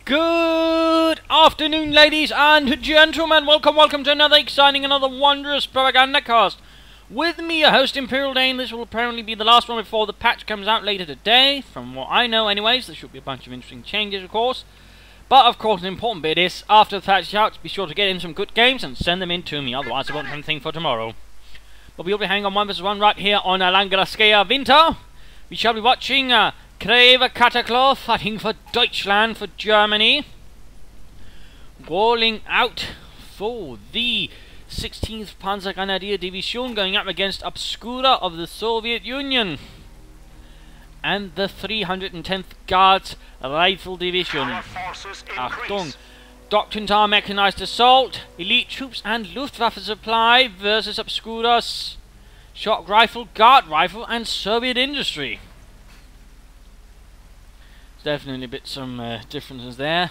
Good afternoon, ladies and gentlemen. Welcome to another exciting, another wondrous Propagandacast. With me, your host, Imperial Dane. This will apparently be the last one before the patch comes out later today. From what I know, anyways, there should be a bunch of interesting changes, of course. But, of course, an important bit is, after the patch is out, be sure to get in some good games and send them in to me. Otherwise, I won't have anything for tomorrow. But we'll be hanging on 1 vs 1 right here on Langeraskea Winter. We shall be watching Cataclaw fighting for Deutschland, for Germany. Rolling out for the 16th Panzergrenadier Division, going up against Obscura of the Soviet Union. And the 310th Guards Rifle Division. Achtung! Doctrine Mechanized Assault, Elite Troops and Luftwaffe Supply versus Obscura's Shock Rifle, Guard Rifle and Soviet Industry. Definitely a bit some differences there.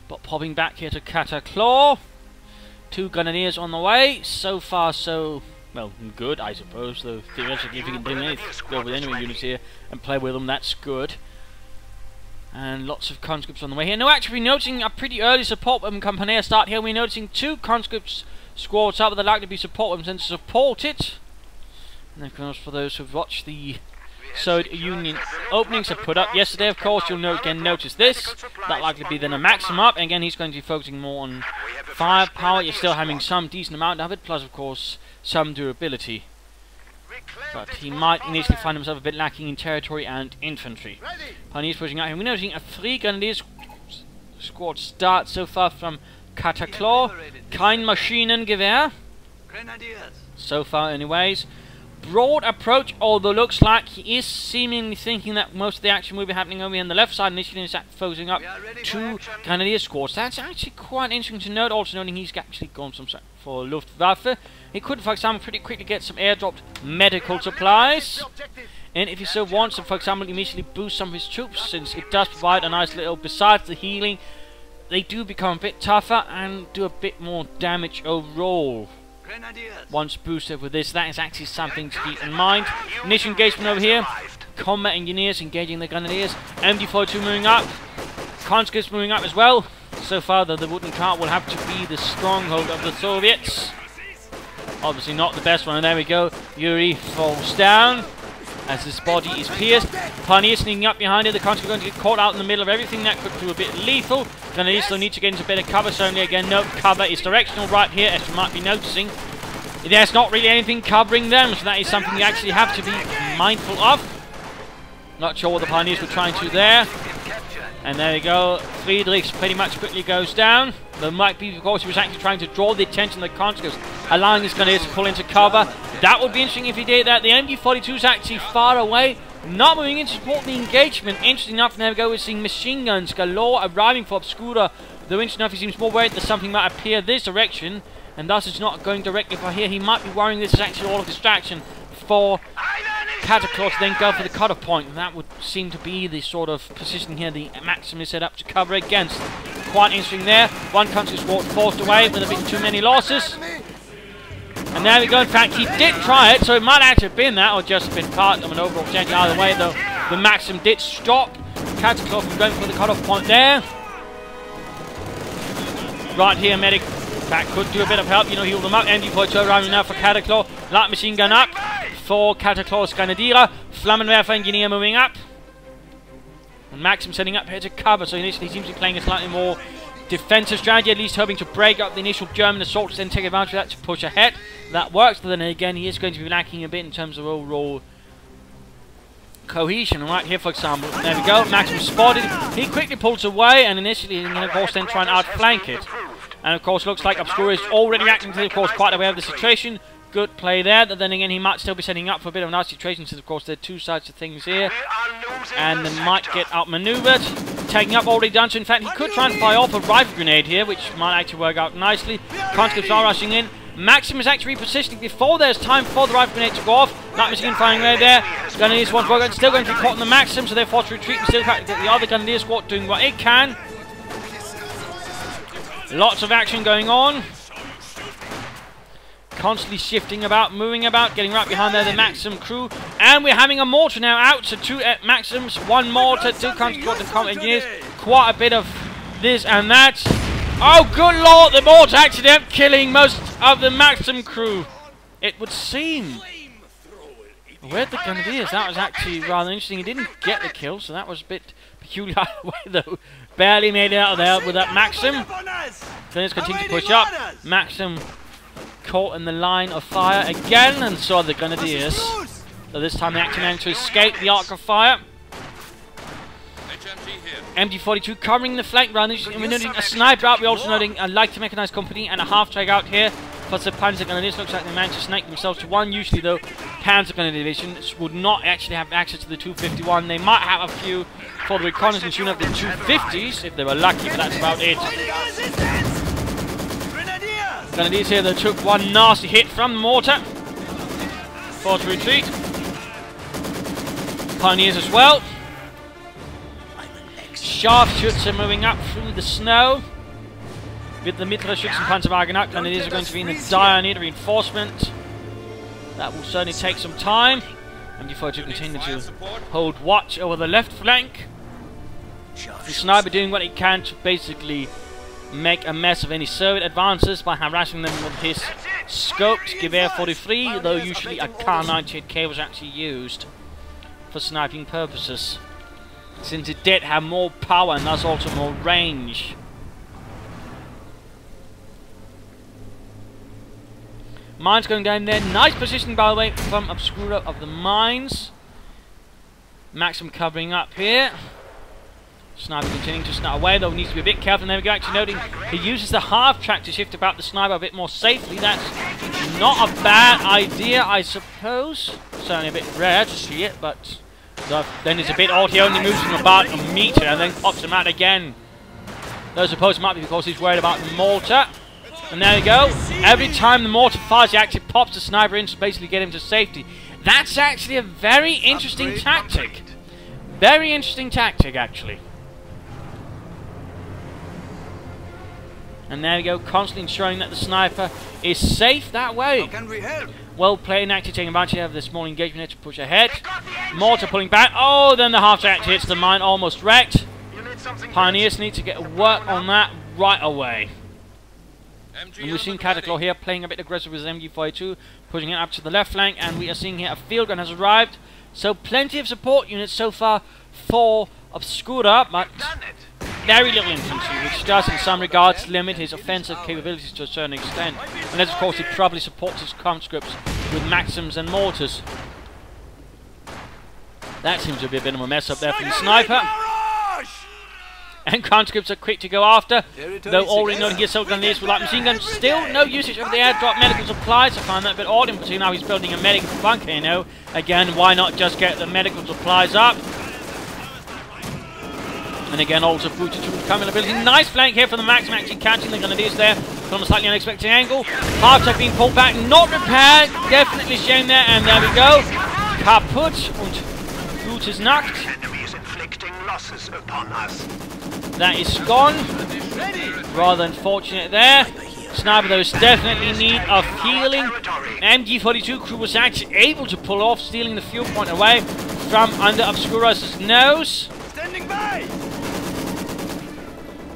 But popping back here to Cataclaw. 2 Grenadiers on the way. So far so, well, good, I suppose. Though theoretically, if you can do anything, go with enemy units here and play with them, that's good. And lots of conscripts on the way here. Now, actually, we're noticing a pretty early support weapon company start here. We're noticing 2 conscripts squads up that are likely to be support weapons and support it. And of course, for those who've watched the Soviet Union openings I put up yesterday, of course, you'll notice this. That likely to be then a maximum up. And again, he's going to be focusing more on firepower. You're still having some decent amount of it, plus, of course, some durability. But he might initially find himself a bit lacking in territory and infantry. Pioneers pushing out here. We're noticing a 3 Grenadier squad start so far from Cataclaw. Kein Maschinengewehr. So far, anyways. Broad approach, although looks like he is seemingly thinking that most of the action will be happening over here on the left side. Initially, he's focusing up 2 Grenadier squads. That's actually quite interesting to note. Also noting he's actually gone for Luftwaffe. He could, for example, pretty quickly get some airdropped medical supplies. And if he so wants to, for example, immediately boost some of his troops, since it does provide a nice little, besides the healing, they do become a bit tougher and do a bit more damage overall. Once boosted with this, that is actually something to keep in mind. Initial engagement over here. Combat engineers engaging the Grenadiers. MD-42 moving up. Conscripts moving up as well. So far, though, the wooden cart will have to be the stronghold of the Soviets. Obviously not the best one. And there we go. Yuri falls down as his body is pierced. Pioneer sneaking up behind it. The conscripts are going to get caught out in the middle of everything. That could do a bit lethal. Grenadiers still need to get into better cover. Certainly, again, note cover is directional right here, as you might be noticing. There's not really anything covering them, so that is something you actually have to be mindful of. Not sure what the Pioneers were trying to there. And there we go. Friedrichs pretty much quickly goes down. There might be, of course, he was actually trying to draw the attention of the conscripts, allowing his Grenadiers to pull into cover. That would be interesting if he did that. The MD-42 is actually far away, not moving in to support the engagement. Interesting enough, there we go, we're seeing machine guns galore arriving for Obscura. Though interesting enough, he seems more worried that something might appear this direction, and thus it's not going directly for here. He might be worrying this is actually all a distraction for Cataclaw to then go for the cutoff point. And that would seem to be the sort of position here the Maxim is set up to cover against. Quite interesting there. 1 country squad forced away with a bit too many losses. And there we go. In fact, he did try it, so it might actually have been that, or just been part of an overall change. Either way, though, the Maxim did stop Cataclaw from going for the cutoff point there. Right here, medic. That could do a bit of help, heal them up. MD-42 arriving now for Cataclaw. Light machine gun up for Cataclaw's Grenadier. Flammenwerfer engineer moving up. And Maxim setting up here to cover, so initially he seems to be playing a slightly more defensive strategy, at least hoping to break up the initial German assaults, then take advantage of that to push ahead. That works, but then again, he is going to be lacking a bit in terms of overall cohesion. Right here, for example, there we go. Maxim spotted. He quickly pulls away, and initially, of course, then try and outflank it. And of course, looks like Obscura is already reacting to, of course, quite aware of the situation. Good play there. But then again, he might still be setting up for a bit of a nice situation, since of course there are 2 sides to things here. And they might get outmaneuvered. Taking up already done. So in fact, he could try and fire off a rifle grenade here, which might actually work out nicely. Conscripts are rushing in. Maxim is actually repositioning before there's time for the rifle grenade to go off. Not missing in firing right there. Grenadier squad still going to be caught in the Maxim, so they're forced to retreat and still get the other Grenadier squad doing what it can. Lots of action going on. Constantly shifting about, moving about, getting right behind there the Maxim crew. And we're having a mortar now out. So 2 Maxims, 1 mortar, 2 conscripts and combat engineers. Quite a bit of this and that. Oh, good lord, the mortar actually ended up killing most of the Maxim crew, it would seem. Where'd the Grenadiers? That was actually rather interesting. He didn't get the kill, so that was a bit peculiar though. Barely made it out of there with that Maxim. Grenadiers continue to push up. Maxim caught in the line of fire again and saw the Grenadiers. So this time they actually managed to escape the arc of fire. MG42 covering the flank run. We're noting a sniper out. We're also noting a light mechanized company and a half-track out here. Plus the Panzer Grenadiers. Looks like they managed to snake themselves to one. Usually though, Panzer Grenadier divisions would not actually have access to the 251. They might have a few for the reconnaissance unit of the 250s if they were lucky, but that's about it. Grenadiers here that took one nasty hit from the mortar. Forced retreat. Pioneers as well. Sharpshooters are moving up through the snow. With the mittlere Schützenpanzerwagen up, Grenadiers are going to be in a dire need of reinforcement. That will certainly take some time. MG42 continue to hold watch over the left flank. The sniper doing what he can to basically make a mess of any Soviet advances by harassing them with his scoped Gewehr 43, though usually a Kar 98K was actually used for sniping purposes, since it did have more power and thus also more range. Mines going down there. Nice positioning, by the way, from Obscura of the mines. Maxim covering up here. Sniper continuing to snipe away, though needs to be a bit careful. And there we go, actually noting he uses the half-track to shift about the sniper a bit more safely. That's not a bad idea, I suppose. Certainly a bit rare to see it, but then it's a bit odd. He only moves him about a meter and then pops him out again. Though I suppose it might be because he's worried about the mortar. And there we go. Every time the mortar fires, he actually pops the sniper in to basically get him to safety. That's actually a very interesting tactic. Very interesting tactic, actually. And there we go, constantly ensuring that the sniper is safe that way. How can we help? Well played, actually taking advantage of this small engagement here to push ahead. Mortar pulling back. Oh, then the half-track actually hits the mine, almost wrecked. Pioneers need to get work on that right away. And we're seeing Cataclaw here playing a bit aggressive with his MG42, pushing it up to the left flank, and we are seeing here a field gun has arrived. So plenty of support units so far for Obscura, but very little infantry, which does in some regards limit his offensive capabilities to a certain extent. Unless of course he probably supports his conscripts with Maxims and mortars. That seems to be a bit of a mess up there from the sniper. And conscripts are quick to go after, though already noting here so Grenadiers with light machine guns. Still no usage of the airdrop medical supplies. I find that a bit odd, in particular now he's building a medical bunker, you know. Again, why not just get the medical supplies up? And again, also Booty coming ability. Nice flank here for the Maxim, actually catching the Grenadiers there from a slightly unexpected angle. Half-track being pulled back, not repaired. Definitely shame there, and there we go. Kaputt und Blut ist nackt. Losses upon us. That is gone. Rather unfortunate there. Sniper, there is definitely need of healing. MG42 crew was actually able to pull off, stealing the fuel point away from under Obscura's nose. Standing by.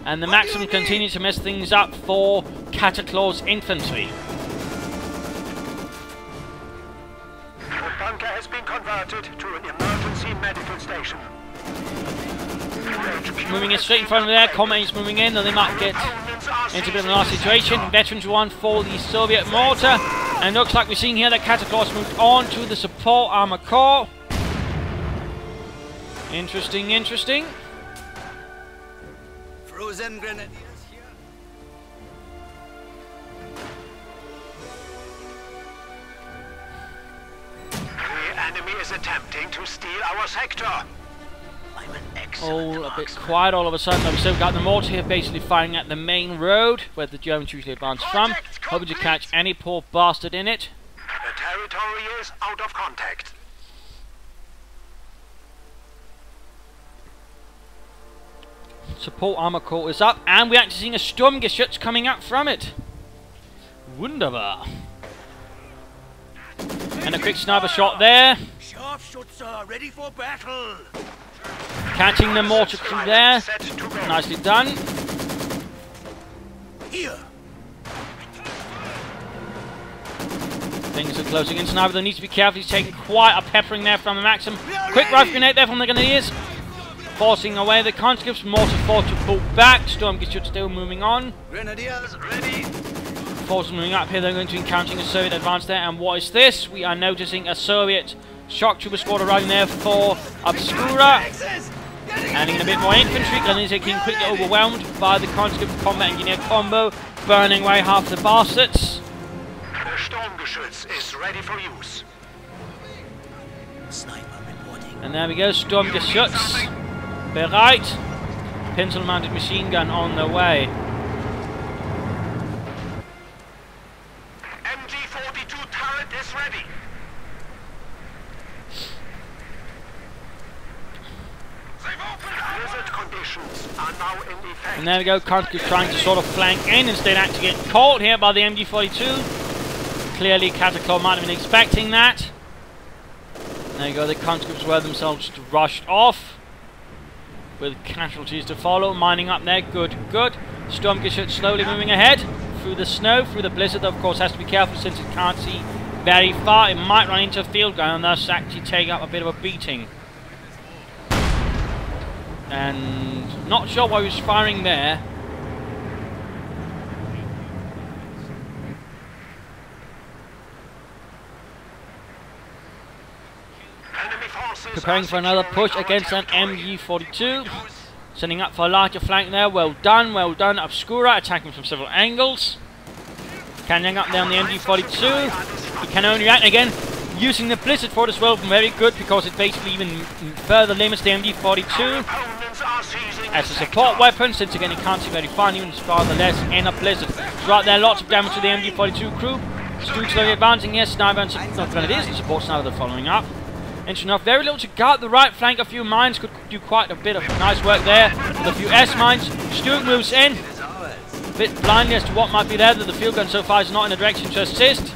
And the Maxim continues to mess things up for Cataclaw's infantry. The bunker has been converted to an emergency medical station. Moving in straight in front of there, Commade's moving in, though they might get into a bit of a nasty situation. Veterans one for the Soviet mortar. And looks like we're seeing here that Cataclaw's moved on to the support armor core. Interesting, interesting. Frozen Grenadiers here. The enemy is attempting to steal our sector. All a bit quiet all of a sudden. We've still got the mortar here basically firing at the main road where the Germans usually advance from, hoping to catch any poor bastard in it. The territory is out of contact. Support armor core is up, and we're actually seeing a Sturmgeschütz coming up from it. Wunderbar. And a quick sniper shot there. Sharpshooter ready for battle. Catching the mortar crew there. Nicely done. Here. Things are closing in. Sniper, though, needs to be careful. He's taking quite a peppering there from the Maxim. Quick rifle grenade there from the Grenadiers. Forcing away the conscripts. Mortar force to pull back. Stormgeschütz still moving on. Grenadiers ready. Forces moving up here. They're going to be encountering a Soviet advance there. And what is this? We are noticing a Soviet shock trooper squad arriving there for Obscura. Adding in a bit more infantry. Grenadiers are getting quickly overwhelmed by the conscript combat engineer combo. Burning away half the bastards. The Sturmgeschütz is ready for use. Sniper reporting. And there we go. Sturmgeschütz. Bereit. Pencil-mounted machine gun on the way. MG-42 turret is ready. Blizzard conditions are now in effect. And there we go. Conscript trying to sort of flank in. Instead actually getting caught here by the MG-42. Clearly Cataclaw might have been expecting that. There you go. The conscripts were themselves rushed off. With casualties to follow, mining up there, good. Sturmgeschütz slowly moving ahead, through the snow, through the blizzard, of course has to be careful since it can't see very far, it might run into a field gun and thus actually take up a bit of a beating. And not sure why he was firing there. Preparing for another push against an MG-42. Sending up for a larger flank there. Well done. Obscura attacking from several angles. Canning up there on the MG-42. He can only react again. Using the Blizzard for it as well. Very good because it basically even further limits the MG-42 as a support weapon. Since again it can't see very far, even farther less in a Blizzard. So right there, lots of damage to the MG-42 crew. Stooge slowly advancing here. Sniper and Grenadiers and support sniper they're following up. Interesting enough, very little to guard the right flank. A few mines could do quite a bit of nice work there. With a few S-mines. Stug moves in. A bit blindly as to what might be there, that the field gun so far is not in a direction to assist.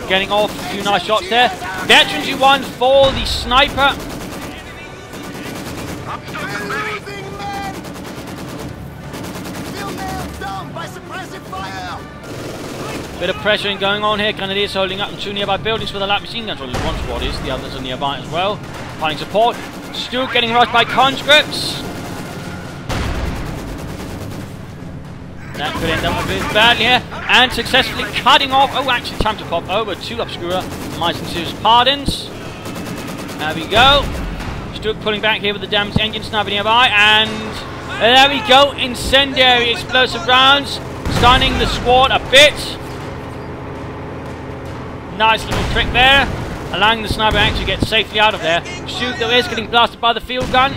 Getting off a few nice shots there. Veterans you won for the sniper. Bit of pressuring going on here. Grenadiers holding up in two nearby buildings with the light machine guns. Well, one squad is, the others are nearby as well. Finding support. Stu getting rushed by conscripts. That could end up a bit badly here. And successfully cutting off. Oh, actually, time to pop over to Obscura. My sincerest pardons. There we go. Stu pulling back here with the damaged engine sniper nearby. And there we go. Incendiary explosive rounds. Stunning the squad a bit. Nice little trick there, allowing the sniper actually to get safely out of there. Shoot, though, is getting blasted by the field gun.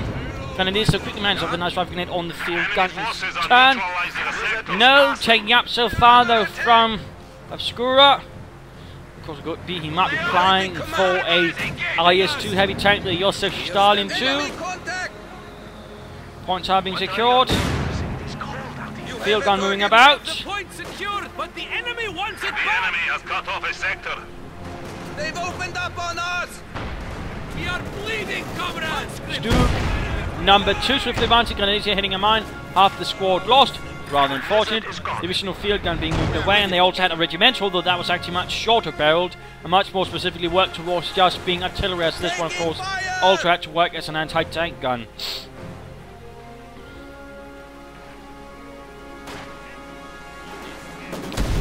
Grenadiers so quickly managed to have a nice rifle grenade on the field gun in turn. No taking up so far though from Obscura. Of course, he might be flying for a IS-2 heavy tank, the Josef Stalin 2. Points are being secured. Field gun moving about. Point secured, but the enemy wants it back. The enemy has cut off a sector. They've opened up on us. We are bleeding, comrades. Stu, number 2, swiftly advancing. Grenadiers hitting a mine. Half the squad lost. Rather unfortunate. Divisional field gun being moved away, and they also had a regimental, although that was actually much shorter barreled and much more specifically worked towards just being artillery, as this one, of course, also had to work as an anti-tank gun.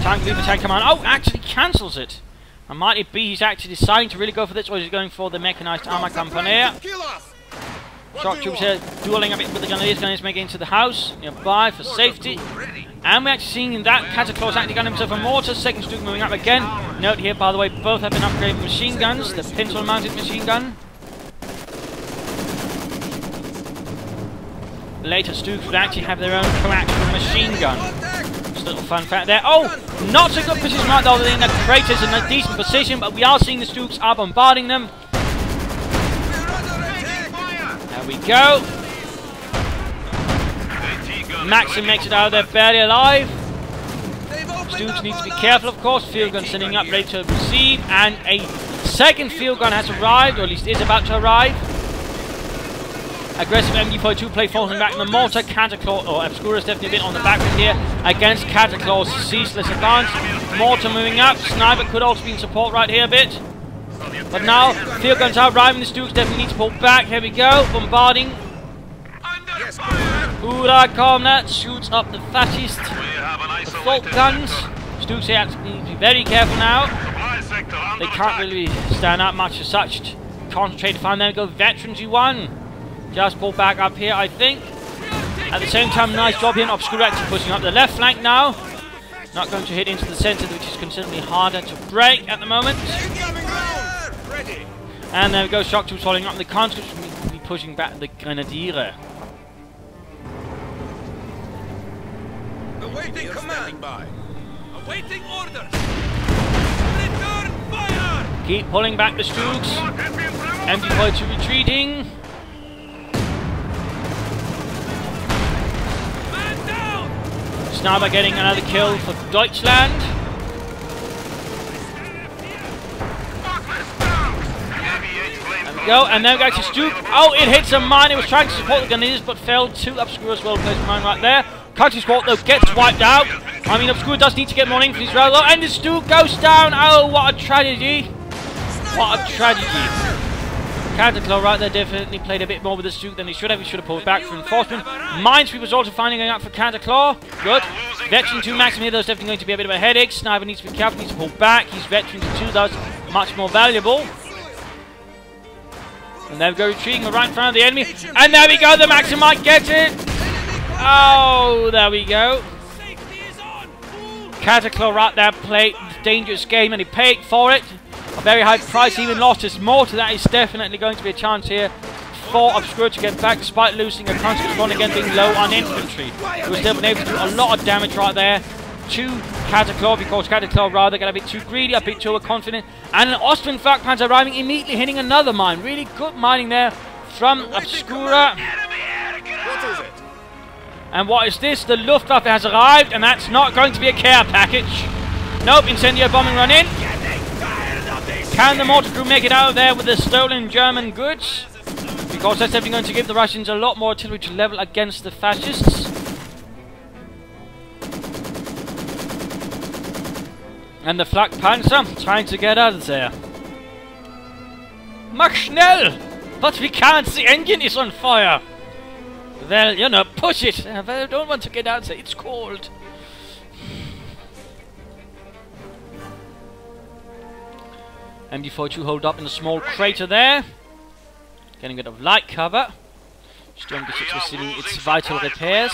Tank leaver tank command. Oh, actually cancels it. And might it be he's actually deciding to really go for this, or is he going for the mechanized armor company? Shock troops here dueling a bit with the Grenadiers. Grenadiers making into the house nearby for safety. And we're actually seeing that Cataclaw has actually got himself a mortar. Second Stug moving up again. Note here, by the way, both have been upgraded machine guns. The pintle mounted machine gun. Later Stugs would actually have their own coaxial machine gun. Just a little fun fact there. Oh, not so good position right though. The craters in a decent position, but we are seeing the Stugs are bombarding them. There we go. Maxim makes it out of there barely alive. Stugs need to be careful, of course. Field gun sending up, ready to receive, and a second field gun has arrived, or at least is about to arrive. Aggressive MG42 play falling back in the mortar. Cataclaw, or Obscura is definitely a bit on the back end here against Cataclaw's ceaseless advance. Mortar moving up. Sniper could also be in support right here a bit. But now, field guns are arriving. The Stooks definitely need to pull back. Here we go. Bombarding. Huracan shoots up the fascist. The fault guns. Stooks here need to be very careful now. They can't really stand out much as such. Concentrate to find them. Go Veterans U1. Just pull back up here, I think. At the same time, nice job here. Obscura actually pushing up the left flank now. Not going to hit into the centre, which is considerably harder to break at the moment. And there we go. Shock troops following up. The conscripts will be pushing back the Grenadier. Awaiting command. Awaiting orders. Return fire. Keep pulling back the Stooks. MG42 retreating. Man down. Sniper getting another kill for Deutschland. There we go, and then we go to Stook. Oh, it hits a mine. It was trying to support the Grenadiers, but failed to. Obscura as well placed a mine right there. Country squad though gets wiped out. I mean, Obscura does need to get more infantry as well, and the Stook goes down. Oh, what a tragedy! What a tragedy! Cataclaw right there definitely played a bit more with the Stook than he should have. He should have pulled back for reinforcement. Minesweeper's also finding going out for Cataclaw. Good. Veteran 2 Maxim here, that's definitely going to be a bit of a headache. Sniper needs to be careful, needs to pull back. He's Veteran 2, thus much more valuable. And there we go, retreating right in front of the enemy. And there we go, the Maxim might get it. Oh, there we go. Cataclaw right there played a dangerous game and he paid for it. A very high price, even lost his mortar. That is definitely going to be a chance here for Obscura to get back despite losing a conscript one again being low on infantry. He was still able to do a lot of damage right there to Cataclaw because Cataclaw rather got a bit too greedy, a bit too overconfident. And an Austrian flak panzer arriving, immediately hitting another mine. Really good mining there from Obscura. What is it? And what is this? The Luftwaffe has arrived, and that's not going to be a care package. Nope, incendiary bombing run in. Can the mortar crew make it out of there with the stolen German goods? Because that's definitely going to give the Russians a lot more artillery to level against the fascists. And the flak panzer trying to get out of there. Mach schnell! But we can't, the engine is on fire! Well, you know, push it! I don't want to get out there, it's cold. MG42 hold up in a small crater there. Getting a bit of light cover. Storm gets receiving its vital repairs.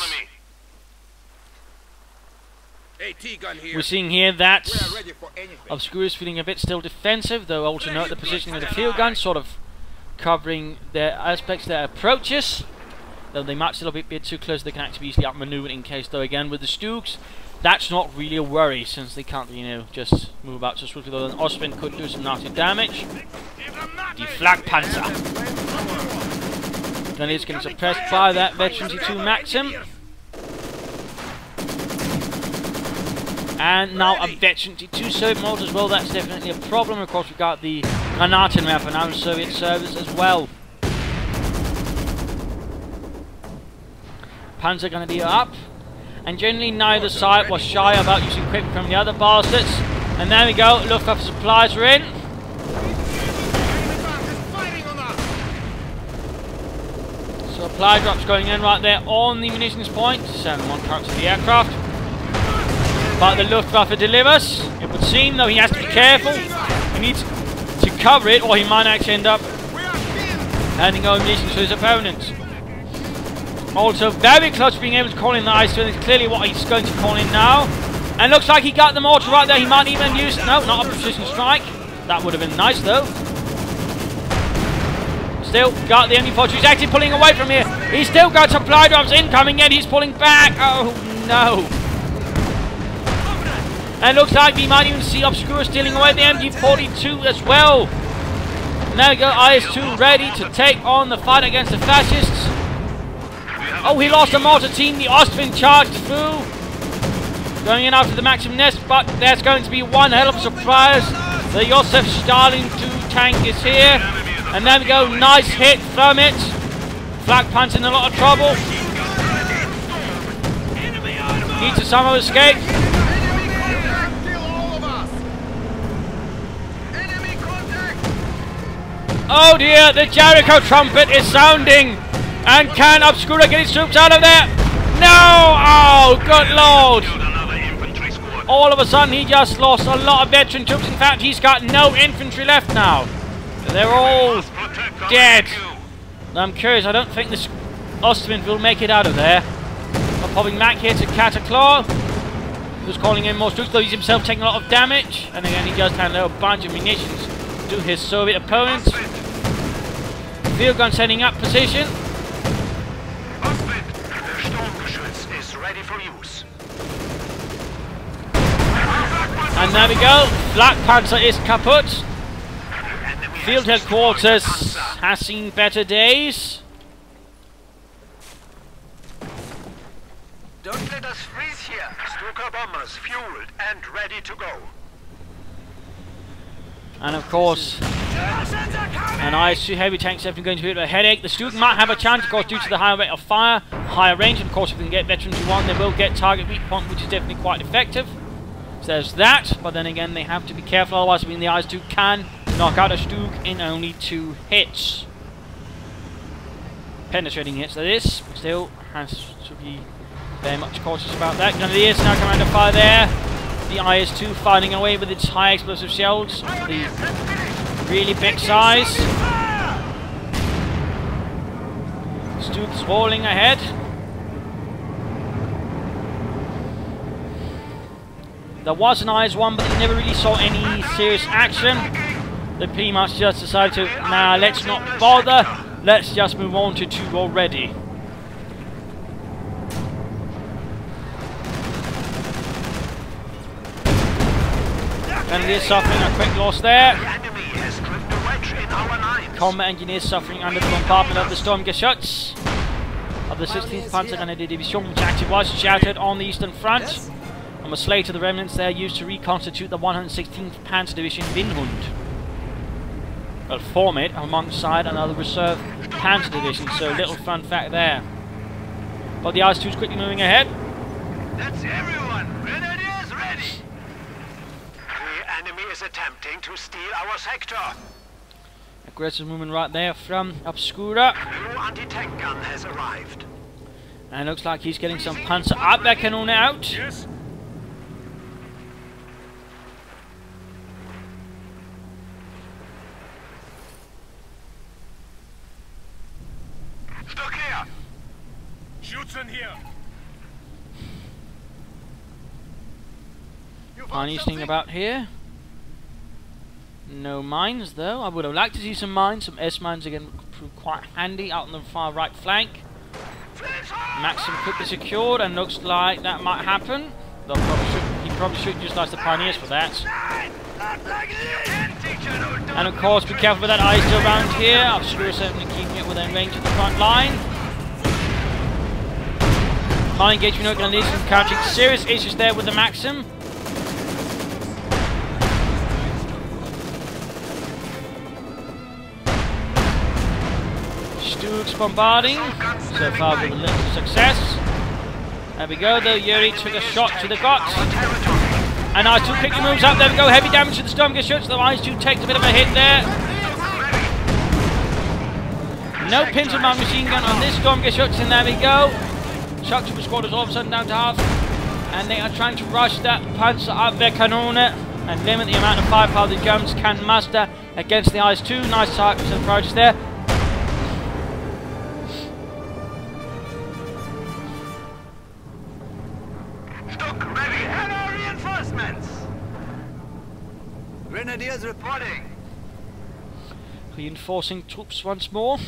We're seeing here that Obscura is feeling a bit still defensive, though also note the positioning of the field guns, sort of covering their aspects, their approaches. Though they might still be a bit too close, they can actually easily outmaneuver in case, though again with the Stooks, that's not really a worry since they can't, you know, just move about so swiftly, though an Austrian could do some nasty damage. The Flak Panzer. Then it's getting suppressed by that Veteran 2 Maxim. And now a Veteran 2 Soviet mortar as well, that's definitely a problem. Of course, we've got the Granatenwerfer now in Soviet service as well. Panzer Grenadier up. And generally neither side was shy about using equipment from the other bastards. And there we go, Luftwaffe supplies are in. Supply drops going in right there on the munitions point. 7-1 current to the aircraft. But the Luftwaffe delivers, it would seem, though he has to be careful. He needs to cover it or he might actually end up handing over munitions to his opponent. Also very close to being able to call in the ice, so it's clearly what he's going to call in now. And looks like he got the mortar right there. He might even use, no, not a precision strike. That would have been nice though. Still got the MG42. He's actually pulling away from here. He's still got supply drops incoming, yet he's pulling back. Oh no. And looks like we might even see Obscura stealing away the MG42 as well. And there we go, IS-2 ready to take on the fight against the fascists. Oh, he lost a mortar team. The Austrian charged through. Going in after the Maxim Nest, but there's going to be one hell of a surprise. The Josef Stalin 2 tank is here. And there we go, nice hit from it. Flak Pant's in a lot of trouble. Needs to somehow escape. Oh dear, the Jericho trumpet is sounding. And can Obscura get his troops out of there? No! Oh, good lord. All of a sudden he just lost a lot of veteran troops. In fact, he's got no infantry left now. They're all dead. I'm curious, I don't think this Ostman will make it out of there. I'm popping back here to Cataclaw, who's calling in more troops, though he's himself taking a lot of damage. And again, he just handed a bunch of munitions to his Soviet opponents. Field gun setting up position. The Sturmgeschütz is ready for use. And there we go. Flak Panzer is kaput. Field headquarters has seen better days. Don't let us freeze here. Stuka bombers fueled and ready to go. And of course, an IS-2 heavy tank definitely going to be a bit of a headache. The Stuka might have a chance, of course, due to the higher rate of fire, higher range, and of course if we can get veterans who want, they will get target weak point, which is definitely quite effective. So there's that, but then again they have to be careful, otherwise the IS-2 can knock out a Stug in only 2 hits. Penetrating hits, that is. Still has to be very much cautious about that. Grenadiers now come under fire there. The IS-2 fighting away with its high explosive shells. The really big size. Stug's rolling ahead. There was an IS-1, but they never really saw any serious action. They pretty much just decided to, nah, let's not bother. Let's just move on to 2 already. And they're suffering a quick loss there. Combat engineers suffering under the bombardment of the Sturmgeschütz of the 16th Panzergrenadier Division, which actually was shattered on the Eastern Front and was slated to the remnants there used to reconstitute the 116th Panzer Division Winhund. Well, form it alongside another reserve Panzer Division, so little fun fact there. But the IS-2 is quickly moving ahead. That's everyone. Grenadiers ready. The enemy is attempting to steal our sector. Aggressive movement right there from Obscura. New anti-tank gun has arrived. And looks like he's getting some Panzerabwehrkanone out. Yes. Stock here. Schützen here. Anything about here? No mines though. I would have liked to see some mines. Some S-mines again would prove quite handy out on the far right flank. Maxim could be secured and looks like that might happen. He probably should utilize the pioneers for that. And of course be careful with that IS still around here. Obscura certainly keeping it within range of the front line. Final engagement going to lead to encountering serious issues there with the Maxim. Stug's bombarding, so far with a little success. There we go, though Yuri took a shot to the gut. And IS-2 quickly moves up, there we go, heavy damage to the Sturmgeschütz, the IS-2 takes a bit of a hit there. No Pinselmann machine gun on this Sturmgeschütz, and there we go. Shock Trooper squad is all of a sudden down to half. And they are trying to rush that Panzerabwehrkanone and limit the amount of firepower the Germans can muster against the IS-2. Nice targets and approaches there. Grenadiers reporting. Reinforcing troops once more.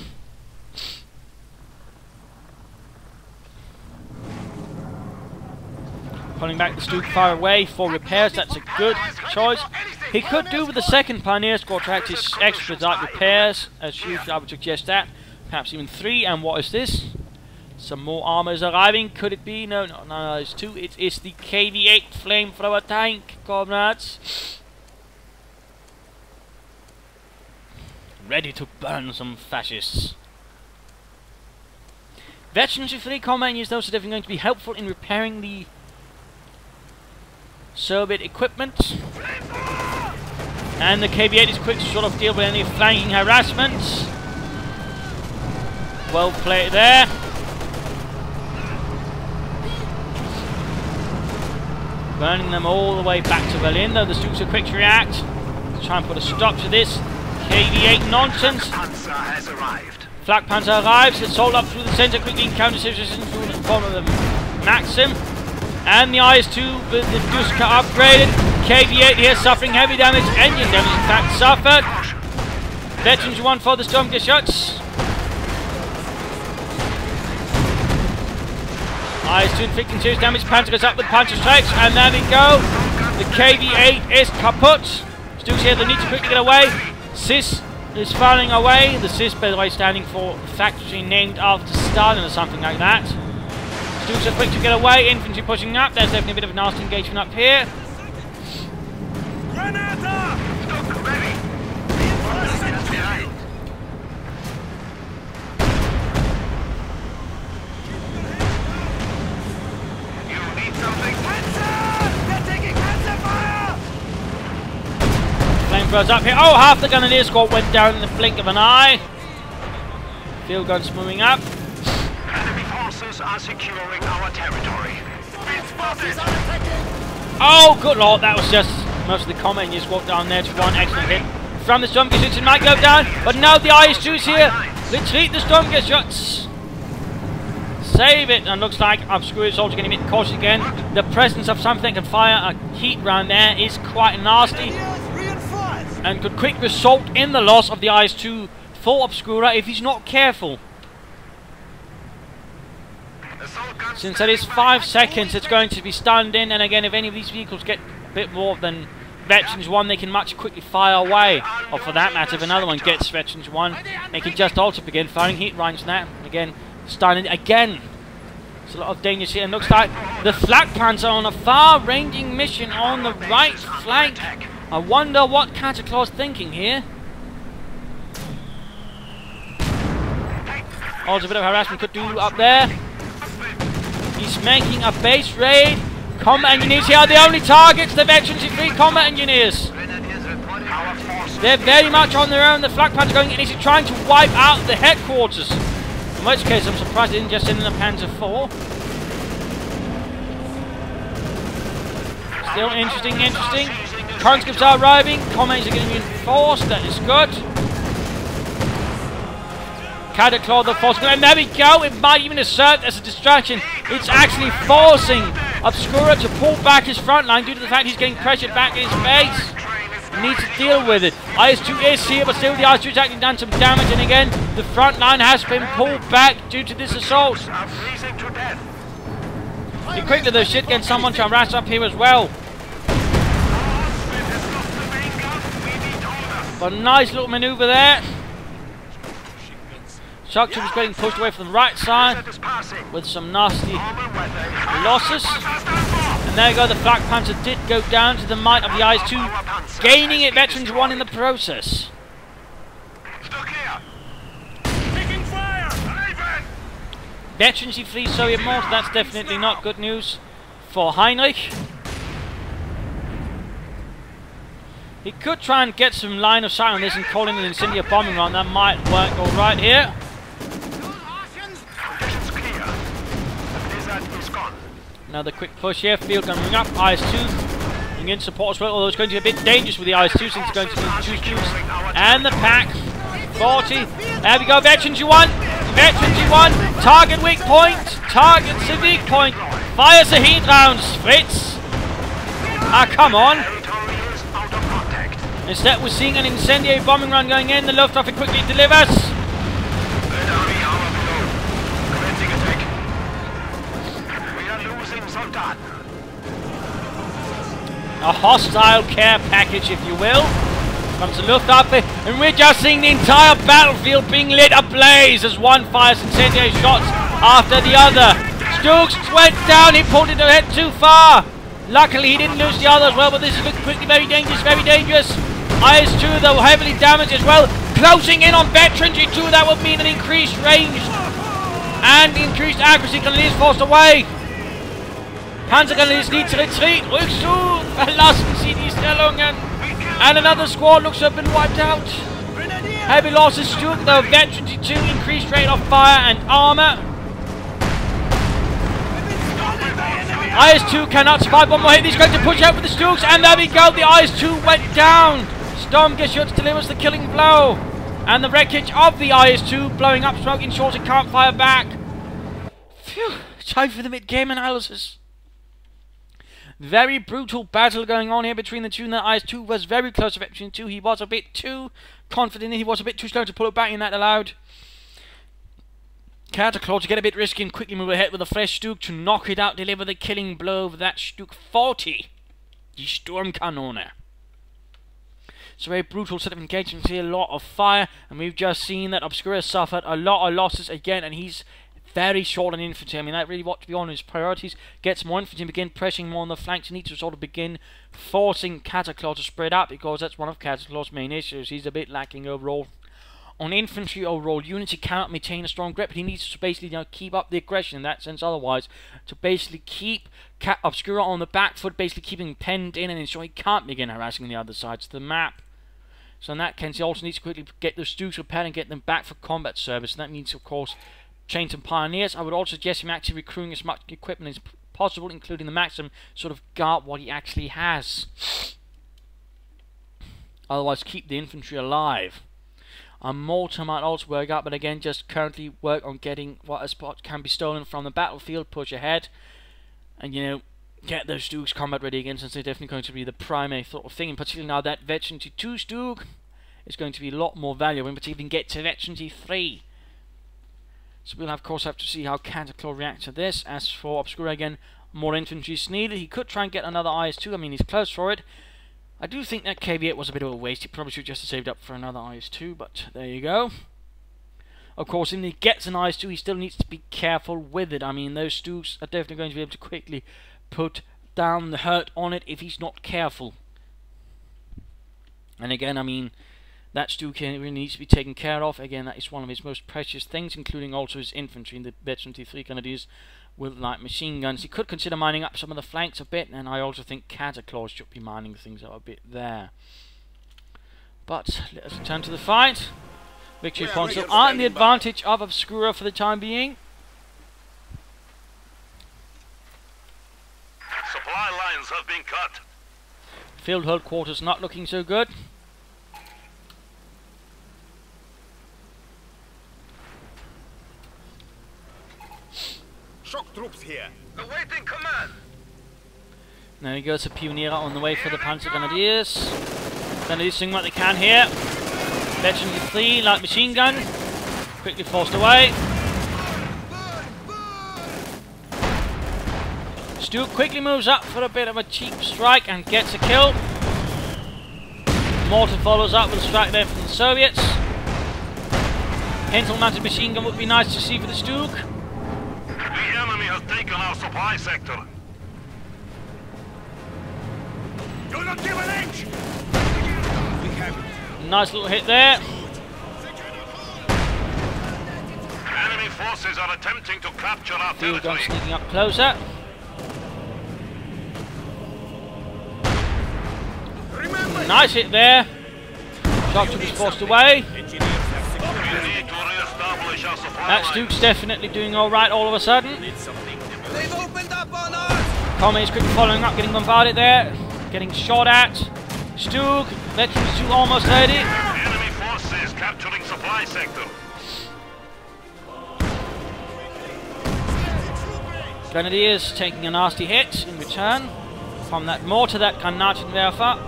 Pulling back the Stug far away for repairs, that's a good choice. He could do with the second Pioneer Squad to his expedite repairs, as usual I would suggest that. Perhaps even 3, and what is this? Some more armor is arriving, could it be? No, it's 2, it is the KV-8 flamethrower tank, comrades. Ready to burn some fascists. Veterans with 3 combat engineers, those are definitely going to be helpful in repairing the Soviet equipment. And the KV-8 is quick to sort of deal with any flanking harassments. Well played there. Burning them all the way back to Berlin, though the Stooks are quick to react to try and put a stop to this KV-8 nonsense. Has arrived. Flak Panzer arrives, it's sold up through the centre, quickly encounters resistance through the bottom of the Maxim. And the IS-2 with the Duska upgraded. KV-8 here suffering heavy damage, engine damage in fact suffered. Veterans 1 for the Sturmgeschütz. IS-2 inflicting serious damage, Panzer goes up with Panzer strikes, and there we go. The KV-8 is kaput. Stooks here, they need to quickly get away. CIS is firing away. The CIS, by the way, standing for factory named after Stalin or something like that. Stooks are quick to get away, infantry pushing up. There's definitely a bit of a nasty engagement up here. Granata! Stock ready. You need something? Panzer! They're taking Panzer fire! Flamethrowers up here. Oh, half the Grenadier squad went down in the blink of an eye. Field guns moving up. Enemy forces are securing our territory. Oh, good lord, that was just most of the combat engineers walked down there to one excellent hit. From the Sturmgeschütz, it might go down, but now the IS-2's here. Retreat the Sturmgeschütz. Save it, and looks like Obscura is also getting a bit cautious again. The presence of something that can fire a heat round there is quite nasty, and could quickly result in the loss of the IS-2 for Obscura if he's not careful. Since that is 5 seconds, it's going to be stunned in, and again, if any of these vehicles get a bit more than Veterans 1, they can much quickly fire away. Or for that matter, if another one gets Veterans 1, they can just also begin firing heat rounds now. Again, stunning again. There's a lot of danger here, and looks like the Flak Panzer on a far-ranging mission on the right flank. I wonder what Cataclaw's thinking here. Also, a bit of harassment could do up there. He's making a base raid. Combat engineers here are the only targets, the Veterans 3 combat engineers. They're very much on their own. The Flak Panzer going in, is trying to wipe out the headquarters. In which case, I'm surprised they didn't just send in a Panzer 4. Still interesting. Conscripts are arriving. Commands are getting reinforced. That is good. Cataclaw the force, and there we go. It might even have served as a distraction. It's actually forcing Obscura to pull back his front line due to the fact he's getting pressured back in his base. He needs to deal with it. IS-2 is here, but still the IS-2 has actually done some damage, and again, the front line has been pulled back due to this assault. Be quickly though, shit, get someone to harass up here as well. But a nice little maneuver there. Shock troopers getting pushed away from the right side with some nasty losses. And there you go, the Flak Panzer did go down to the might of the IS-2, gaining it Veterans 1 in the process. Veterans 3 Soviet mortar, that's definitely not good news for Heinrich. He could try and get some line of sight on this and call in an incendiary bombing run. That might work alright here. Another quick push here, field gun moving up, IS-2 bring in support as well, although it's going to be a bit dangerous with the IS-2 since it's going to be 2 troops and the pack. 40, there we go, Veterans 1, target weak point, target's a weak point, fires the heat rounds, Fritz. Ah, come on. Instead we're seeing an incendiary bombing run going in, the Luftwaffe quickly delivers. A hostile care package, if you will. Comes the Luftwaffe, and we're just seeing the entire battlefield being lit ablaze as one fires incendiary shots after the other. Stooks went down, he pulled it ahead too far. Luckily he didn't lose the other as well, but this is looking quickly very dangerous, IS-2 though heavily damaged as well. Closing in on Veterans 2, that would mean an increased range And increased accuracy, Grenadiers forced away. Panzergrenadiers need to retreat. Rückzug. Verlassen Sie die Stellungen. And another squad looks to have been wiped out. Heavy losses, Stuke, though veterans 2, increased rate of fire and armor. IS-2 cannot survive one more hit. He's going to push out with the Stukes, and there we go. The IS-2 went down. Sturmgeschütz delivers the killing blow. And the wreckage of the IS-2 blowing up smoke ensures it can't fire back. Phew, time for the mid-game analysis. Very brutal battle going on here between the two. And the IS-2 was very close to Veteran 2. He was a bit too confident. He was a bit too slow to pull it back in that allowed Cataclaw to get a bit risky and quickly move ahead with a fresh Stuke to knock it out, deliver the killing blow of that Stuke 40. Die Sturmkanone. It's a very brutal set of engagements here, a lot of fire, and we've just seen that Obscura suffered a lot of losses again, and he's very short on infantry. I mean, that really ought to be on his priorities. Get some more infantry and begin pressing more on the flanks. He needs to sort of begin forcing Cataclaw to spread out, because that's one of Cataclaw's main issues. He's a bit lacking overall on infantry overall. Units, he cannot maintain a strong grip, but he needs to basically, you know, keep up the aggression in that sense. Otherwise, to basically keep Obscura on the back foot, basically keeping him penned in and ensure he can't begin harassing the other sides of the map. So in that case, he also needs to quickly get those Stukes repaired and get them back for combat service. And that means, of course, chain some pioneers. I would also suggest him actually recruiting as much equipment as possible, including the Maxim, sort of guard what he actually has. Otherwise, keep the infantry alive. A mortar might also work out, but again, just currently work on getting what a spot can be stolen from the battlefield, push ahead, and, you know, get those Stukes combat ready again, since they're definitely going to be the primary sort of thing. And particularly now that Veteran 2 Stuke is going to be a lot more valuable, and particularly get to Veteran 3. So we'll of course have to see how Cataclaw reacts to this. As for Obscura, again, more infantry is needed. He could try and get another IS-2. I mean, he's close for it. I do think that KV-8 was a bit of a waste. He probably should just have saved up for another IS-2, but there you go. Of course, if he gets an IS-2, he still needs to be careful with it. I mean, those Stukes are definitely going to be able to quickly put down the hurt on it if he's not careful. And again, I mean, that Stuke really needs to be taken care of. Again, that is one of his most precious things, including also his infantry and the Veteran 3 Grenadiers with light machine guns. He could consider mining up some of the flanks a bit, and I also think Cataclaw should be mining things up a bit there. But let us return to the fight. Victory points are in the advantage of Obscura for the time being. Supply lines have been cut. Field headquarters not looking so good. Shock troops here. Awaiting command. There he goes, a Pioneer on the way for the Panzer Grenadiers. Grenadiers doing what they can here. Veteran 3, light machine gun. Quickly forced away. Stuke quickly moves up for a bit of a cheap strike and gets a kill. Mortar follows up with a strike there from the Soviets. Hintel mounted machine gun would be nice to see for the Stuke. The enemy has taken our supply sector. Do not give an inch! We have it. Nice little hit there. Enemy forces are attempting to capture our Field gun territory. sneaking up closer. Remember, Nice hit there. Shock troop is forced away. We need to re-establish our supply That lines. Stuke's definitely doing alright all of a sudden. they've opened up on us! Commie is quickly following up, getting bombarded there. Getting shot at. Stuke, Veterans 2 almost ready. Enemy forces capturing supply sector. Grenadiers taking a nasty hit in return from that mortar, that Granatenwerfer.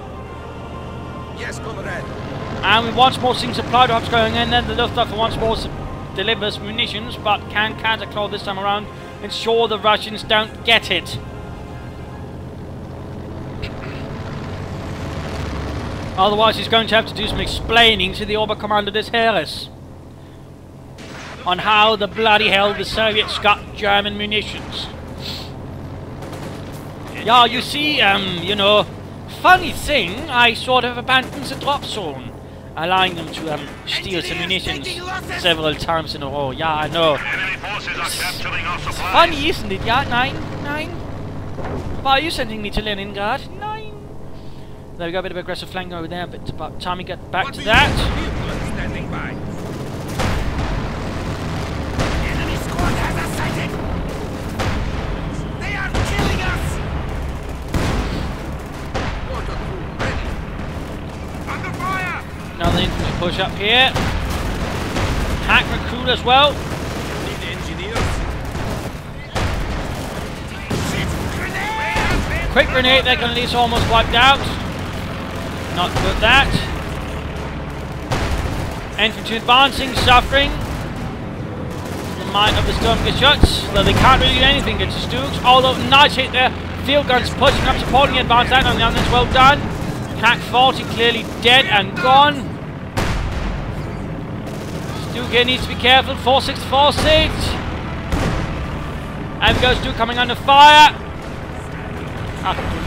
Yes, comrade. And we once more seeing supply drops going in, then the Luftwaffe once more delivers munitions, but can Cataclaw this time around ensure the Russians don't get it? Otherwise he's going to have to do some explaining to the Oberkommander des Heeres on how the bloody hell the Soviets got German munitions. Yeah, you see, you know, funny thing, I sort of abandoned the drop zone. allowing them to steal some munitions several times in a row. Yeah, I know. Enemy forces are capturing our supplies. Funny, isn't it? Yeah, nine. Why are you sending me to Leningrad? 9. There we go, a bit of aggressive flank over there, but about time we get back to that. Standing by. Enemy squad has us sighted. They are killing us. Water crew ready. Under fire. Another infantry push up here. Hack recruit as well. Need engineers. Quick grenade, they're going to leave almost wiped out. Not good that. Infantry advancing, suffering. The might of the Sturmgeschütz, though they can't really do anything against the Stooks. Although, nice hit there. Field guns pushing up, supporting the advance line on the others. Well done. Hack 40 clearly dead and gone. Stook here needs to be careful. 4646. And goes Stook coming under fire.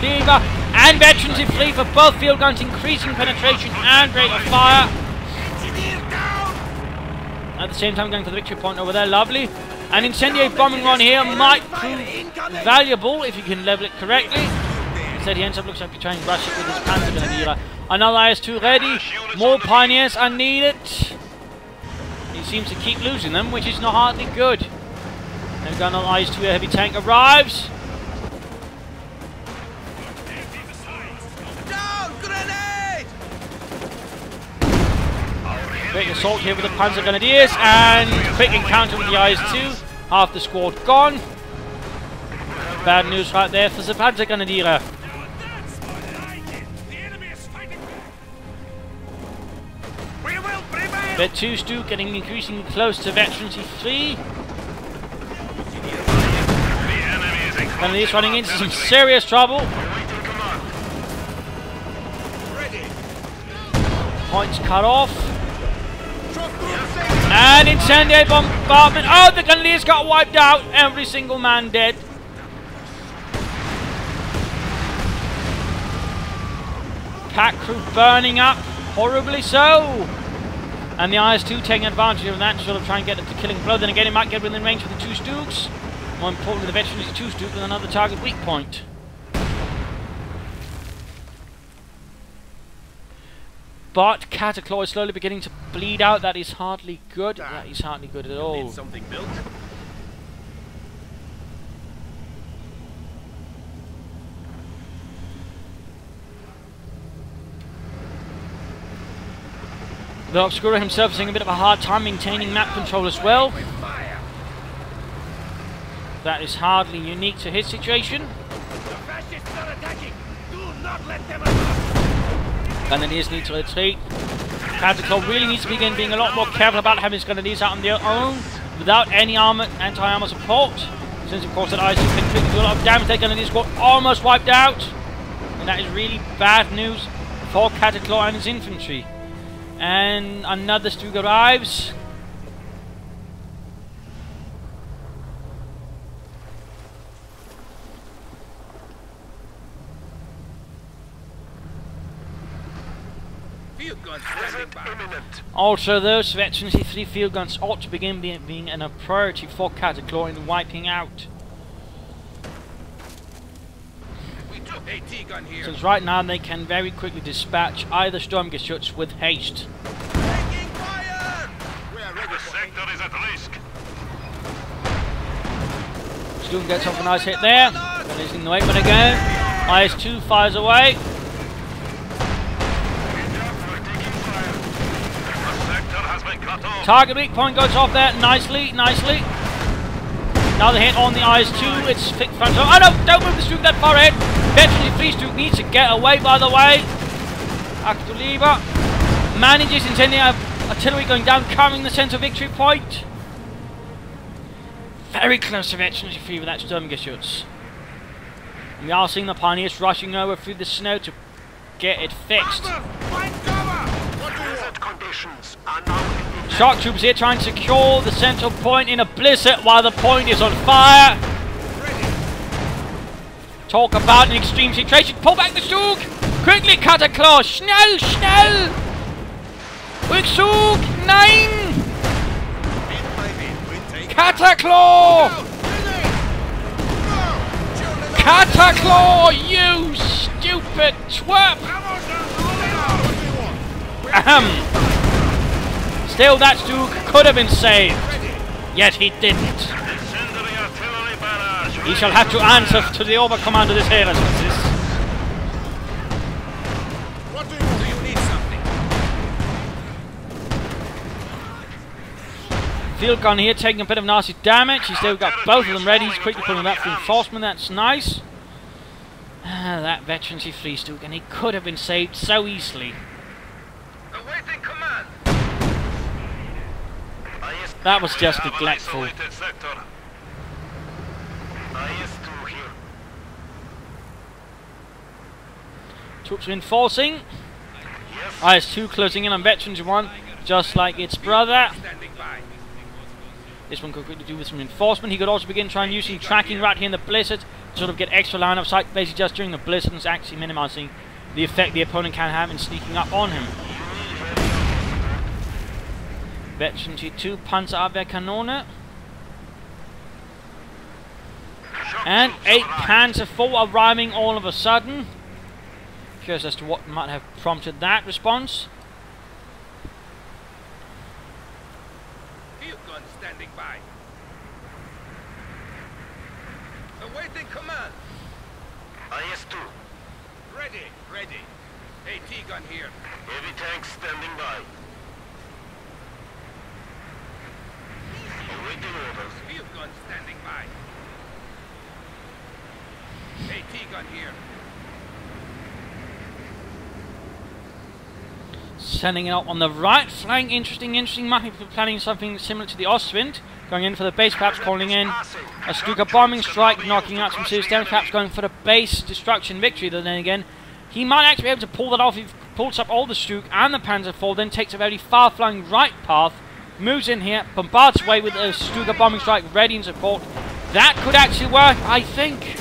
Lever and veterans in fleet for both field guns, increasing penetration and rate of fire. At the same time going for the victory point over there, lovely. An incendiary bombing run here might prove valuable if you can level it correctly. Instead he ends up, looks like he's trying to rush it with his Panzergrenadier. Another IS-2 ready, more pioneers are needed. He seems to keep losing them, which is not hardly good. There we go, another IS-2 heavy tank arrives. Great assault here with the Panzergrenadiers and quick encounter with the IS-2. Half the squad gone. Bad news right there for the Panzergrenadier. Bit 2 Stook getting increasingly close to veterans E3. Grenadiers running into some serious trouble. Points cut off. And incendiary bombardment. Oh, the Grenadiers got wiped out. Every single man dead. Pack crew burning up. Horribly so. And the IS-2 taking advantage of that to sort of try and get it to killing blow. Then again, it might get within range of the 2 Stooks. More importantly, the veteran is 2 Stook with another target weak point. But Cataclaw is slowly beginning to bleed out. That is hardly good. That is hardly good at all. Need something built. The Obscura himself is having a bit of a hard time maintaining map control as well. That is hardly unique to his situation. Grenadiers need to retreat. Cataclaw really needs to begin being a lot more careful about having his Grenadiers out on their own without any armor, anti-armor support. Since of course that IS-2 can quickly do a lot of damage, their Grenadier squad almost wiped out. And that is really bad news for Cataclaw and his infantry. And another Stook arrives. Field guns standing by. Also, those veterans E3 field guns ought to begin being a priority for Cataclaw in wiping out. AT gun here. Since right now they can very quickly dispatch either Sturmgeschütz with haste. Taking fire. We are ready. The sector is at risk. Stook gets off a nice hit there. He's in the way, but again, IS-2 fires away. The sector has been cut off. Target weak point goes off there nicely, nicely. Another hit on the IS-2. It's thick front. Oh no! Don't move the Stook that far ahead. Veteran E3 Stook needs to get away, by the way. Actualiva manages incendiary artillery going down, covering the centre victory point. Very close to veteran E3 with that Sturmgeschütz. We are seeing the pioneers rushing over through the snow to get it fixed. Conditions are now Shock troops here trying to secure the central point in a blizzard while the point is on fire. Talk about an extreme situation. Pull back the Stook! Quickly, Cataclaw! Schnell, schnell! Rückzug! Nein! Cataclaw! Cataclaw, you stupid twerp! Ahem! Still, that Duke could have been saved, yet he didn't. He shall have to answer to the overcommander of this heresy. What do you need something? Field gun here taking a bit of nasty damage. He's still got both of them ready. He's quickly pulling back for reinforcement. That's nice. That veterancy free Duke, and he could have been saved so easily. Awaiting command. That was just neglectful. Troops reinforcing. IS-2 closing in on Veterans 1, just like its brother. This one could quickly do with some reinforcement. He could also begin trying using tracking right here in the blizzard to sort of get extra line of sight, basically just during the blizzard, and actually minimizing the effect the opponent can have in sneaking up on him. Veteran G2, Panzerabwehrkanone. And 8 Panzer IV arriving all of a sudden. Curious as to what might have prompted that response. Field gun standing by. Awaiting command. IS-2. Ready, ready. AT gun here. Heavy tanks standing by. Awaiting orders. Field gun standing by. AT gun here. Sending it out on the right flank. Interesting. Might be planning something similar to the Ostwind. Going in for the base, perhaps calling in a Stuka bombing strike, knocking out some serious damage, perhaps going for the base destruction victory. Then again, he might actually be able to pull that off. He pulls up all the Stuk and the Panzer IV, then takes a very far-flung right path, moves in here, bombards away with a Stuka bombing strike ready in support. That could actually work, I think.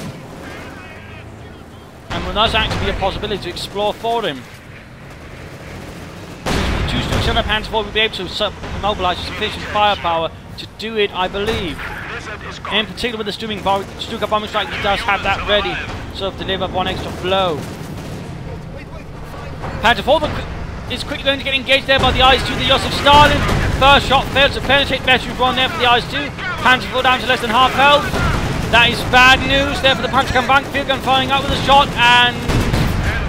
And will thus actually be a possibility to explore for him. Two Stuks and a Panzer IV will be able to mobilize sufficient firepower to do it, I believe. In particular with the Stuka bombing strike, he does have that ready to sort of deliver one extra blow. Panzer IV is quickly going to get engaged there by the IS-2, the Joseph Stalin. First shot fails to penetrate. Veteran 1 there for the IS-2. Panzer IV down to less than half health. That is bad news there for the Panzerkampfwagen. Field gun firing out with a shot, and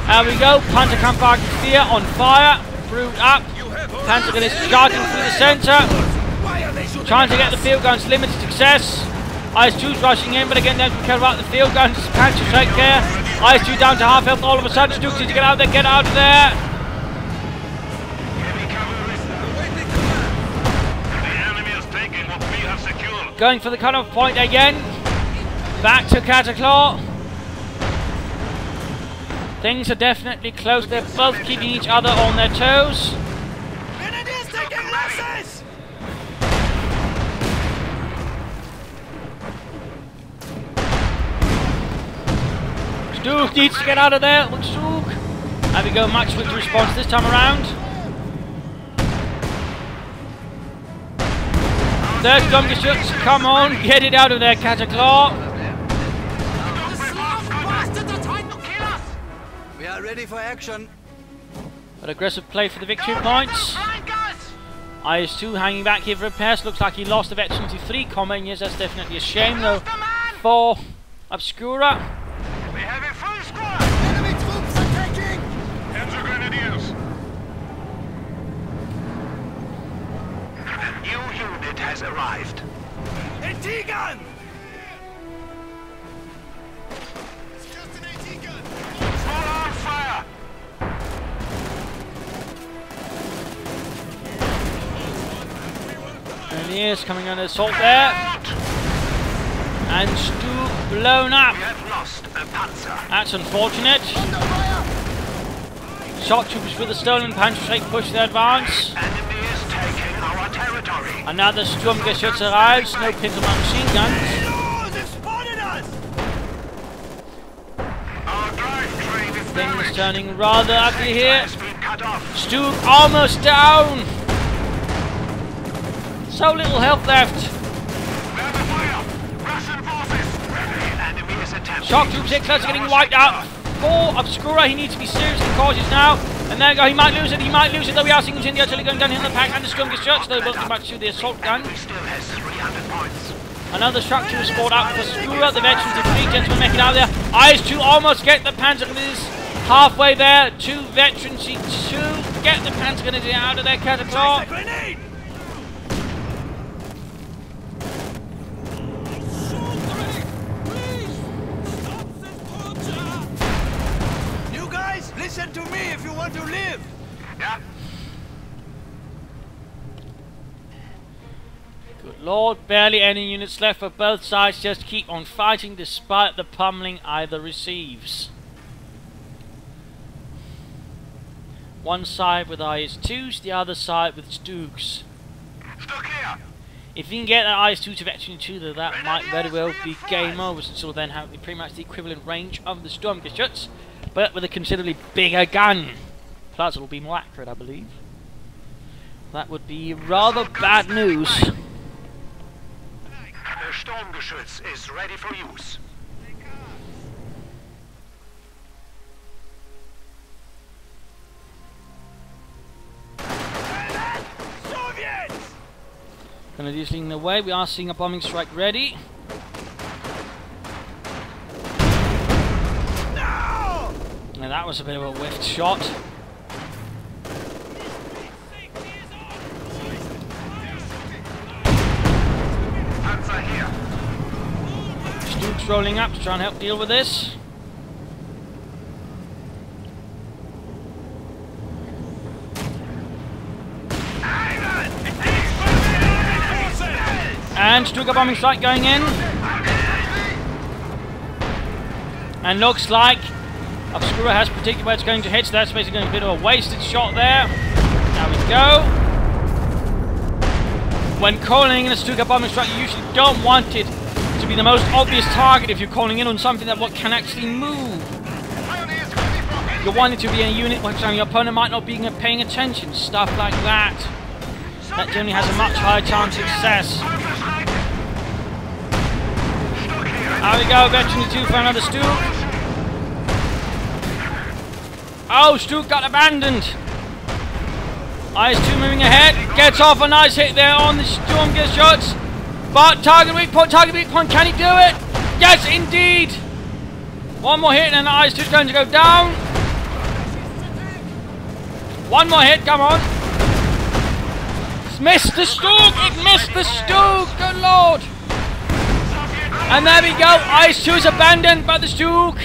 there we go. Panzerkampfwagen 4 on fire. Brewed up. Panzer is charging through the centre. Trying to get the field guns, limited success. IS-2's rushing in, but again, don't care about the field guns. Panzer take care. IS-2 down to half health all of a sudden. Stuks need to get out there, get out of there. Going for the cut-off point again. Back to Cataclaw. Things are definitely close. They're both keeping each other on their toes. Grenadiers taking losses! Stuk needs to get out of there. Stuk. There we go, much swifter response this time around. Third Sturmgeschütz, come on, get it out of there, Cataclaw. We are ready for action. But aggressive play for the victory points. IS-2 hanging back here for repairs. Looks like he lost the Veteran 3 comment. Yes, that's definitely a shame though for Obscura. We have a full squad. Enemy troops attacking! Panzer Grenadiers. A new unit has arrived. AT gun! Full on fire. And he is coming under assault there. And Stuk blown up. We have lost a Panzer. That's unfortunate. Shock troopers with the stolen Panzer push their advance. Enemy is taking our territory. Another Sturmgeschütz arrives. No Pinselmann machine guns. They've spotted us! Our drive train is Things turning rather ugly here. has been cut cut off. Stu almost down. So little health left. Better fire. Russian forces. The enemy is attempting. Shock Troop 6 are getting wiped out. 4 Obscura, he needs to be seriously cautious now. And there we go, he might lose it, though we are seeing Incendio actually going down in the pack, and the Scum gets shot, so they'll come back to the assault gun. Still has 300 points. Another structure is scored out for Obscura, the veterans of 3 gentlemen make it out there. IS-2 almost get the Panzer Grenadiers halfway there. 2 veterans, 2 get the Panzer Grenadiers out of their Cataclaw. You guys, listen to me if you want to live. Yeah. Good lord, barely any units left for both sides. Just keep on fighting despite the pummeling either receives. One side with IS-2s, the other side with Stooks. Stuck here. If you can get that IS-2 to Veteran 2, though, that might very well be game over, since it'll then have pretty much the equivalent range of the Sturmgeschütz, but with a considerably bigger gun. Plus, it'll be more accurate, I believe. That would be rather bad news. The Sturmgeschütz is ready for use. Soviets! Grenadiers leading the way. We are seeing a bombing strike ready. No! And that was a bit of a whiffed shot. Panzer here. Stooks rolling up to try and help deal with this. And Stuka bombing strike going in. And looks like Obscura has predicted where it's going to hit, so that's basically going to be a bit of a wasted shot there. There we go. When calling in a Stuka bombing strike, you usually don't want it to be the most obvious target if you're calling in on something that can actually move. You want it to be a unit where your opponent might not be paying attention, stuff like that. That generally has a much higher chance of success. There we go, Veteran 2 for another Stook. Oh, Stook got abandoned. IS-2 moving ahead, gets off a nice hit there on the Sturmgeschütz. But target weak point, can he do it? Yes, indeed! One more hit and the IS-2 is going to go down. One more hit, come on. It's missed the Stook, it missed the Stook, good lord! And there we go, IS-2 is abandoned, but the Stook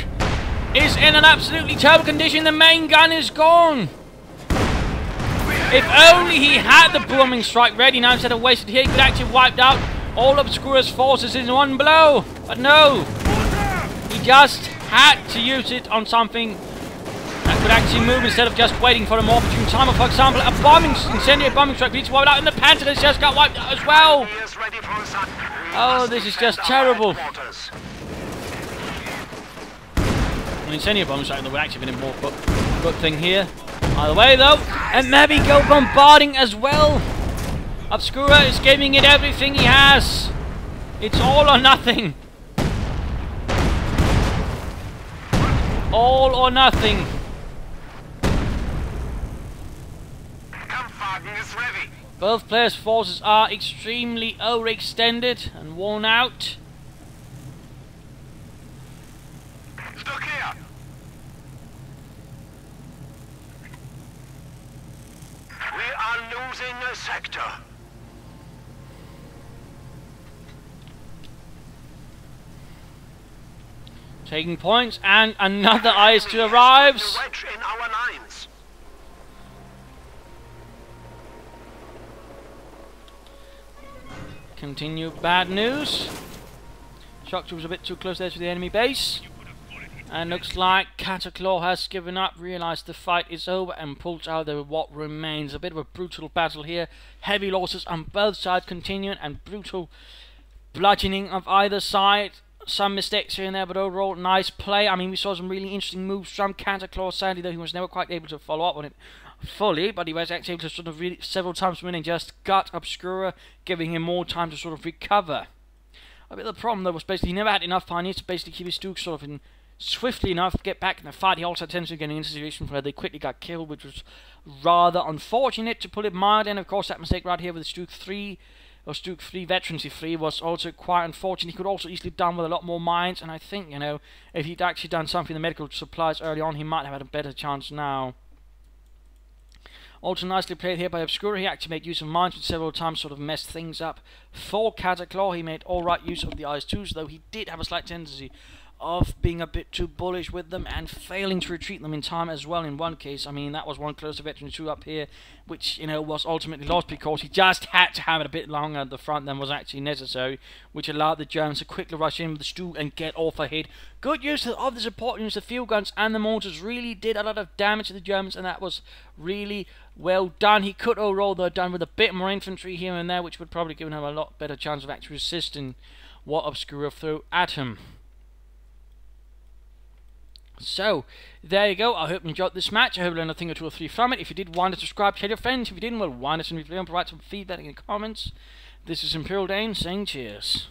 is in an absolutely terrible condition. The main gun is gone. If only he had the bombing strike ready now instead of wasted here, he could actually have wiped out all Obscura's forces in one blow. But no, he just had to use it on something that could actually move instead of just waiting for a more opportune time. For example, a incendiary bombing strike needs to wipe out, and the Panther has just got wiped out as well. Oh, this is just terrible. An incendiary bombing strike that would actually have been a more good thing here. Either way though, and there we go, bombarding as well. Obscura is giving it everything he has. It's all or nothing. All or nothing. Both players' forces are extremely overextended and worn out. Stuck here. We are losing a sector. Taking points, and another IS-2 arrives. In our lines. Continue bad news. Shock Troop was a bit too close there to the enemy base. And looks like Cataclaw has given up, realised the fight is over, and pulls out there what remains. A bit of a brutal battle here. Heavy losses on both sides continuing, and brutal bludgeoning of either side. some mistakes here and there, but overall, nice play. I mean, we saw some really interesting moves from Cataclaw. Sadly, though, he was never quite able to follow up on it fully, but he was actually able to sort of really, several times win and just gut Obscura, giving him more time to sort of recover. A bit of the problem, though, was basically he never had enough pioneers to basically keep his Duke sort of in swiftly enough to get back in the fight. He also tends to get into situations where they quickly got killed, which was rather unfortunate, to put it mild. And of course, that mistake right here with the Duke 3, or Duke 3 Veterancy 3, was also quite unfortunate. He could also easily have done with a lot more mines, and I think, you know, if he'd actually done something in the medical supplies early on, he might have had a better chance now. Also nicely played here by Obscura. He actually made use of mines, which several times sort of messed things up for Cataclaw. He made alright use of the IS-2s, though he did have a slight tendency of being a bit too bullish with them and failing to retreat them in time as well in one case. I mean, that was one close to Veteran 2 up here, which, you know, was ultimately lost because he just had to have it a bit longer at the front than was actually necessary, which allowed the Germans to quickly rush in with the Stu and get off ahead. Good use of the support units, the field guns and the mortars really did a lot of damage to the Germans, and that was really well done. He could overall, though, done with a bit more infantry here and there, which would probably give him a lot better chance of actually resisting what Obscura threw at him. So, there you go. I hope you enjoyed this match. I hope you learned a thing or two or three from it. If you did, why not subscribe, share your friends. If you didn't, well, why not send me a video and provide some feedback in the comments. This is Imperial Dane saying cheers.